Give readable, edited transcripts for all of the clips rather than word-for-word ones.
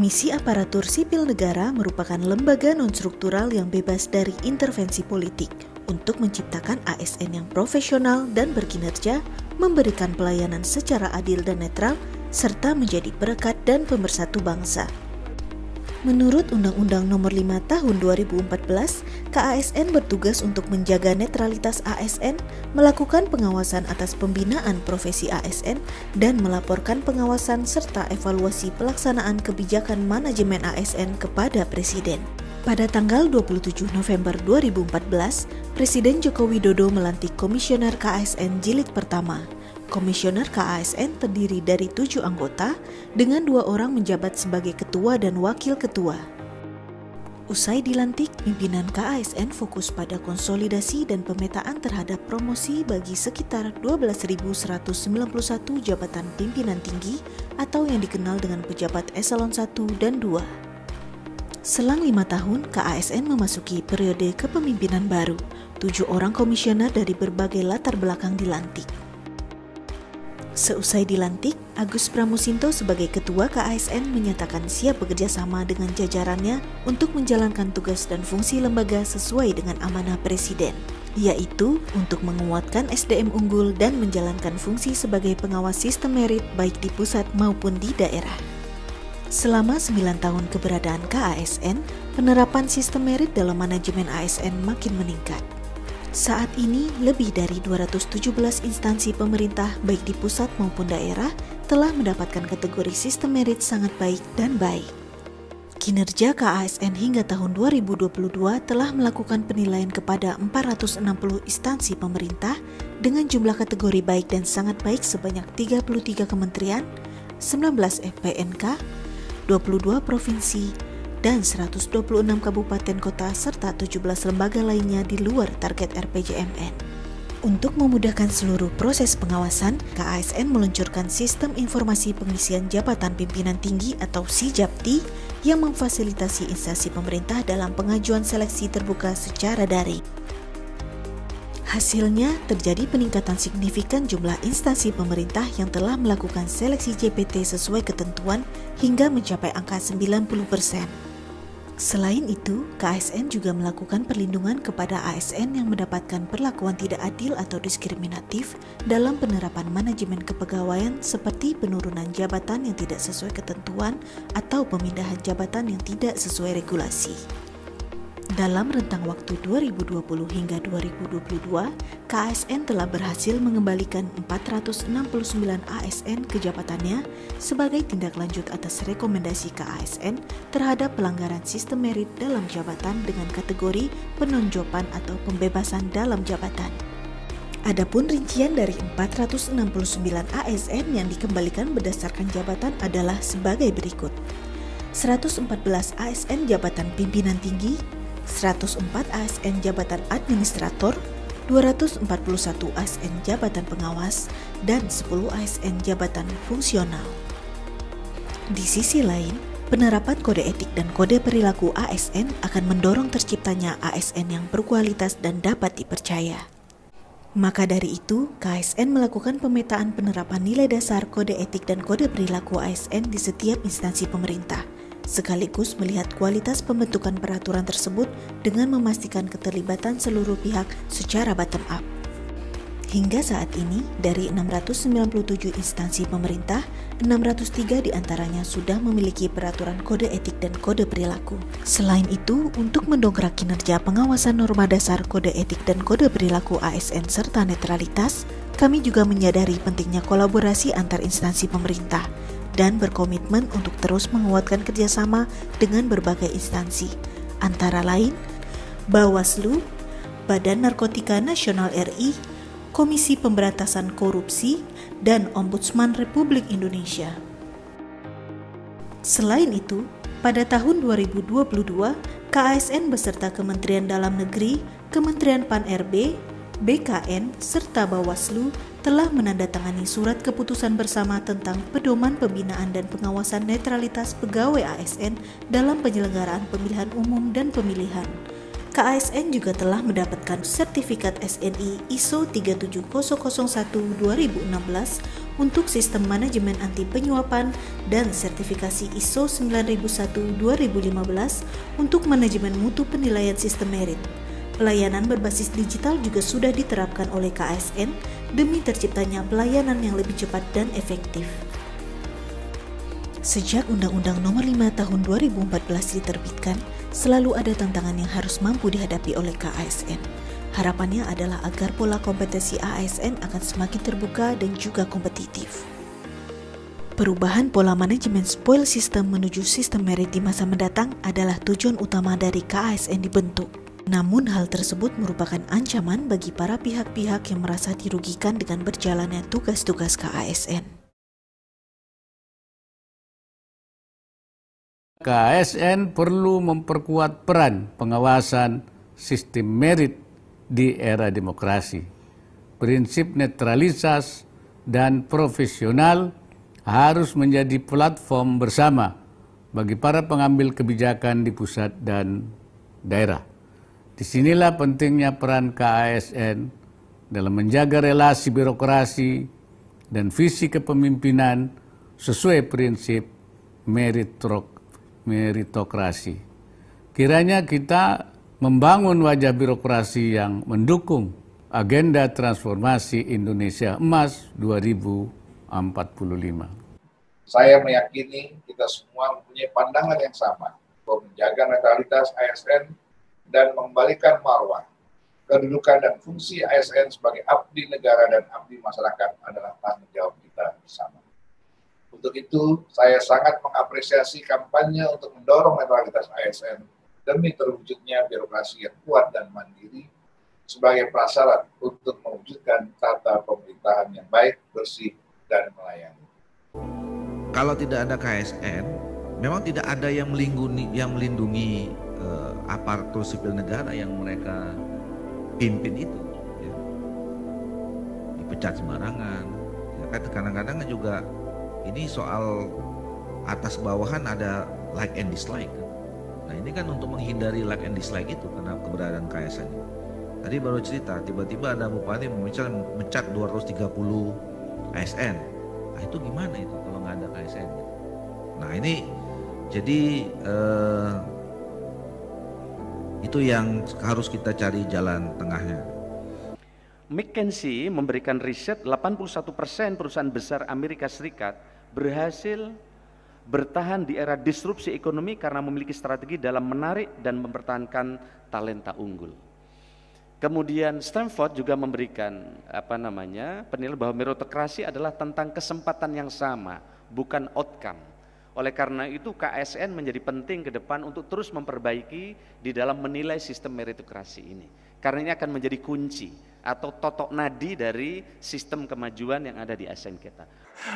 Komisi Aparatur Sipil Negara merupakan lembaga non-struktural yang bebas dari intervensi politik untuk menciptakan ASN yang profesional dan berkinerja, memberikan pelayanan secara adil dan netral, serta menjadi perekat dan pemersatu bangsa. Menurut Undang-Undang Nomor 5 Tahun 2014, KASN bertugas untuk menjaga netralitas ASN, melakukan pengawasan atas pembinaan profesi ASN, dan melaporkan pengawasan serta evaluasi pelaksanaan kebijakan manajemen ASN kepada Presiden. Pada tanggal 27 November 2014, Presiden Joko Widodo melantik Komisioner KASN Jilid Pertama. Komisioner KASN terdiri dari 7 anggota, dengan 2 orang menjabat sebagai ketua dan wakil ketua. Usai dilantik, pimpinan KASN fokus pada konsolidasi dan pemetaan terhadap promosi bagi sekitar 12.191 jabatan pimpinan tinggi atau yang dikenal dengan pejabat eselon 1 dan 2. Selang 5 tahun, KASN memasuki periode kepemimpinan baru. 7 orang komisioner dari berbagai latar belakang dilantik. Seusai dilantik, Agus Pramusinto sebagai Ketua KASN menyatakan siap bekerja sama dengan jajarannya untuk menjalankan tugas dan fungsi lembaga sesuai dengan amanah Presiden, yaitu untuk menguatkan SDM unggul dan menjalankan fungsi sebagai pengawas sistem merit baik di pusat maupun di daerah. Selama 9 tahun keberadaan KASN, penerapan sistem merit dalam manajemen ASN makin meningkat. Saat ini, lebih dari 217 instansi pemerintah baik di pusat maupun daerah telah mendapatkan kategori sistem merit sangat baik dan baik. Kinerja KASN hingga tahun 2022 telah melakukan penilaian kepada 460 instansi pemerintah dengan jumlah kategori baik dan sangat baik sebanyak 33 kementerian, 19 FPNK, 22 provinsi, dan 126 kabupaten kota serta 17 lembaga lainnya di luar target RPJMN. Untuk memudahkan seluruh proses pengawasan, KASN meluncurkan Sistem Informasi Pengisian Jabatan Pimpinan Tinggi atau SIJAPTI yang memfasilitasi instansi pemerintah dalam pengajuan seleksi terbuka secara daring. Hasilnya, terjadi peningkatan signifikan jumlah instansi pemerintah yang telah melakukan seleksi JPT sesuai ketentuan hingga mencapai angka 90%. Selain itu, KASN juga melakukan perlindungan kepada ASN yang mendapatkan perlakuan tidak adil atau diskriminatif dalam penerapan manajemen kepegawaian seperti penurunan jabatan yang tidak sesuai ketentuan atau pemindahan jabatan yang tidak sesuai regulasi. Dalam rentang waktu 2020 hingga 2022, KASN telah berhasil mengembalikan 469 ASN ke jabatannya sebagai tindak lanjut atas rekomendasi KASN terhadap pelanggaran sistem merit dalam jabatan dengan kategori penonjopan atau pembebasan dalam jabatan. Adapun rincian dari 469 ASN yang dikembalikan berdasarkan jabatan adalah sebagai berikut. 114 ASN jabatan pimpinan tinggi, 104 ASN jabatan administrator, 241 ASN jabatan pengawas, dan 10 ASN jabatan fungsional. Di sisi lain, penerapan kode etik dan kode perilaku ASN akan mendorong terciptanya ASN yang berkualitas dan dapat dipercaya. Maka dari itu, KASN melakukan pemetaan penerapan nilai dasar kode etik dan kode perilaku ASN di setiap instansi pemerintah, sekaligus melihat kualitas pembentukan peraturan tersebut dengan memastikan keterlibatan seluruh pihak secara bottom up. Hingga saat ini, dari 697 instansi pemerintah, 603 diantaranya sudah memiliki peraturan kode etik dan kode perilaku. Selain itu, untuk mendongkrak kinerja pengawasan norma dasar kode etik dan kode perilaku ASN serta netralitas, kami juga menyadari pentingnya kolaborasi antar instansi pemerintah dan berkomitmen untuk terus menguatkan kerjasama dengan berbagai instansi, antara lain Bawaslu, Badan Narkotika Nasional RI, Komisi Pemberantasan Korupsi, dan Ombudsman Republik Indonesia. Selain itu, pada tahun 2022, KASN beserta Kementerian Dalam Negeri, Kementerian Pan-RB, BKN, serta Bawaslu telah menandatangani surat keputusan bersama tentang pedoman pembinaan dan pengawasan netralitas pegawai ASN dalam penyelenggaraan pemilihan umum dan pemilihan. KASN juga telah mendapatkan sertifikat SNI ISO 37001-2016 untuk sistem manajemen anti penyuapan dan sertifikasi ISO 9001-2015 untuk manajemen mutu penilaian sistem merit. Pelayanan berbasis digital juga sudah diterapkan oleh KASN demi terciptanya pelayanan yang lebih cepat dan efektif. Sejak Undang-Undang Nomor 5 Tahun 2014 diterbitkan, selalu ada tantangan yang harus mampu dihadapi oleh KASN. Harapannya adalah agar pola kompetensi ASN akan semakin terbuka dan juga kompetitif. Perubahan pola manajemen spoil system menuju sistem merit di masa mendatang adalah tujuan utama dari KASN dibentuk. Namun hal tersebut merupakan ancaman bagi para pihak-pihak yang merasa dirugikan dengan berjalannya tugas-tugas KASN. KASN perlu memperkuat peran pengawasan sistem merit di era demokrasi. Prinsip netralitas dan profesional harus menjadi platform bersama bagi para pengambil kebijakan di pusat dan daerah. Disinilah pentingnya peran KASN dalam menjaga relasi birokrasi dan visi kepemimpinan sesuai prinsip meritokrasi. Kiranya kita membangun wajah birokrasi yang mendukung agenda transformasi Indonesia Emas 2045. Saya meyakini kita semua mempunyai pandangan yang sama bahwa menjaga netralitas ASN dan mengembalikan marwah, kedudukan dan fungsi ASN sebagai abdi negara dan abdi masyarakat adalah tanggung jawab kita bersama. Untuk itu, saya sangat mengapresiasi kampanye untuk mendorong netralitas ASN demi terwujudnya birokrasi yang kuat dan mandiri sebagai prasyarat untuk mewujudkan tata pemerintahan yang baik, bersih, dan melayani. Kalau tidak ada KASN, memang tidak ada yang melindungi aparatur sipil negara yang mereka pimpin itu, ya. Dipecat sembarangan. Ya, kan kadang-kadang juga ini soal atas bawahan ada like and dislike. Nah ini kan untuk menghindari like and dislike itu karena keberadaan KASN. Tadi baru cerita, tiba-tiba ada bupati mencat 230 ASN. Nah itu gimana itu kalau nggak ada KASN? Nah ini jadi itu yang harus kita cari jalan tengahnya. McKinsey memberikan riset 81% perusahaan besar Amerika Serikat berhasil bertahan di era disrupsi ekonomi karena memiliki strategi dalam menarik dan mempertahankan talenta unggul. Kemudian Stanford juga memberikan penilaian bahwa meritokrasi adalah tentang kesempatan yang sama, bukan outcome. Oleh karena itu KASN menjadi penting ke depan untuk terus memperbaiki di dalam menilai sistem meritokrasi ini. Karena ini akan menjadi kunci atau totok nadi dari sistem kemajuan yang ada di ASN kita.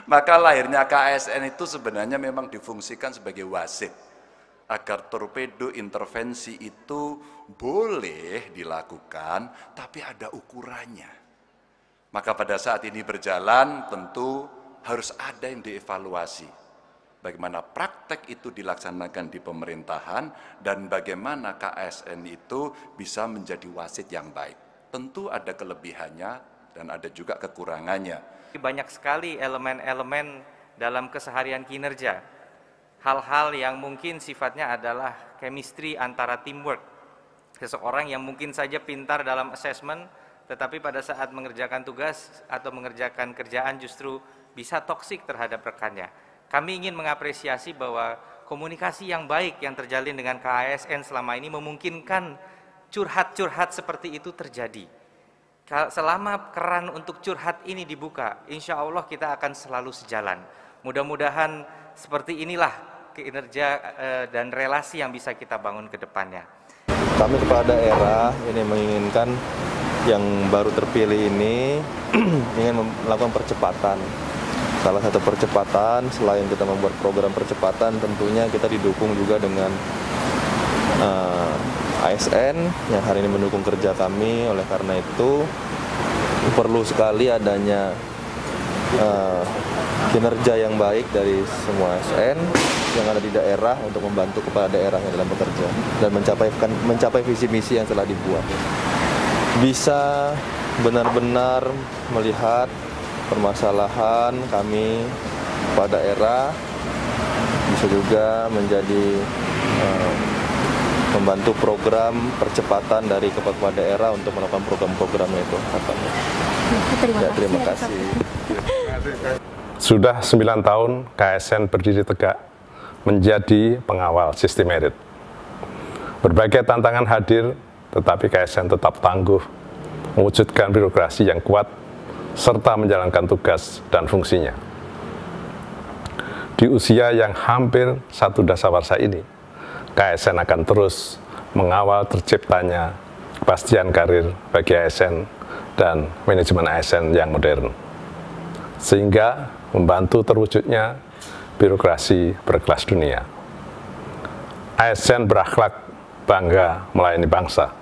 Maka lahirnya KASN itu sebenarnya memang difungsikan sebagai wasit. Agar torpedo intervensi itu boleh dilakukan, tapi ada ukurannya. Maka pada saat ini berjalan tentu harus ada yang dievaluasi. Bagaimana praktek itu dilaksanakan di pemerintahan dan bagaimana KASN itu bisa menjadi wasit yang baik. Tentu ada kelebihannya dan ada juga kekurangannya. Banyak sekali elemen-elemen dalam keseharian kinerja. Hal-hal yang mungkin sifatnya adalah chemistry antara teamwork. Seseorang yang mungkin saja pintar dalam assessment, tetapi pada saat mengerjakan tugas atau mengerjakan kerjaan justru bisa toksik terhadap rekannya. Kami ingin mengapresiasi bahwa komunikasi yang baik yang terjalin dengan KASN selama ini memungkinkan curhat-curhat seperti itu terjadi. Selama keran untuk curhat ini dibuka, insya Allah kita akan selalu sejalan. Mudah-mudahan seperti inilah kinerja dan relasi yang bisa kita bangun ke depannya. Kami kepala daerah ini menginginkan yang baru terpilih ini ingin melakukan percepatan. Salah satu percepatan, selain kita membuat program percepatan, tentunya kita didukung juga dengan ASN yang hari ini mendukung kerja kami. Oleh karena itu perlu sekali adanya kinerja yang baik dari semua ASN yang ada di daerah untuk membantu kepala daerahnya dalam bekerja dan mencapai visi misi yang telah dibuat. Bisa benar-benar melihat permasalahan kami pada daerah, bisa juga menjadi membantu program percepatan dari kepala daerah untuk melakukan program-programnya itu. Terima kasih. Sudah 9 tahun KSN berdiri tegak menjadi pengawal sistem merit. Berbagai tantangan hadir, tetapi KSN tetap tangguh mewujudkan birokrasi yang kuat serta menjalankan tugas dan fungsinya. Di usia yang hampir 1 dasawarsa ini, KSN akan terus mengawal terciptanya kepastian karir bagi ASN dan manajemen ASN yang modern, sehingga membantu terwujudnya birokrasi berkelas dunia. ASN berakhlak bangga melayani bangsa.